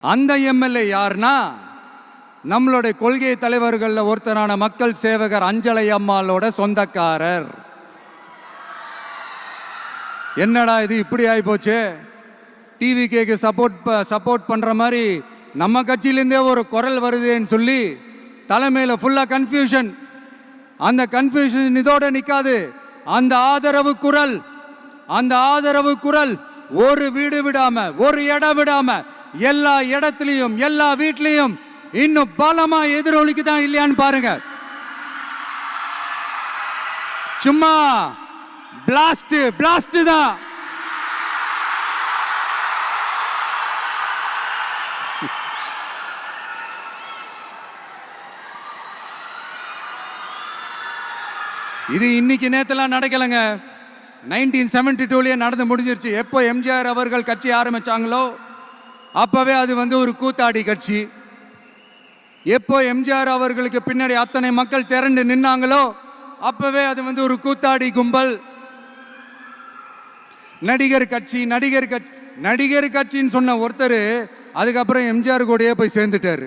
அந்த எம்எல்ஏ யாருன்னா நம்மளுடைய கொள்கை தலைவர்கள் ஒருத்தரான மக்கள் சேவகர் அஞ்சலை அம்மாளோட சொந்தக்காரர். என்னடா இது இப்படி ஆகி போச்சு, டிவிகேக்கு சப்போர்ட் பண்ற மாதிரி நம்ம கட்சியிலேருந்தே ஒரு குரல் வருதுன்னு சொல்லி தலைமையில் ஃபுல்லா கன்ஃபியூஷன். அந்த கன்ஃபியூஷன் இதோட நிற்காது. அந்த ஆதரவு குரல் ஒரு வீடு விடாம, ஒரு இடம் விடாம, எல்லா இடத்துலையும், எல்லா வீட்லையும் இன்னும் பலமா எதிரொலிக்கு தான் இல்லையான்னு பாருங்க. சும்மா பிளாஸ்ட் தான். இது இன்னைக்கு நேத்தெல்லாம் நடக்கலைங்க. 1972 நடந்து முடிஞ்சிருச்சு. எப்போ எம்ஜிஆர் அவர்கள் கட்சி ஆரம்பிச்சாங்களோ அப்பவே அது ஒரு கூத்தாடி கட்சி. எப்போ எம்ஜிஆர் அவர்களுக்கு பின்னாடி அத்தனை மக்கள் திரண்டு நின்னாங்களோ அப்பவே அது ஒரு கூத்தாடி கும்பல். நடிகர் கட்சின்னு சொன்ன ஒருத்தர் அதுக்கப்புறம் எம்ஜிஆர் கூடயே போய் சேர்ந்துட்டாரு.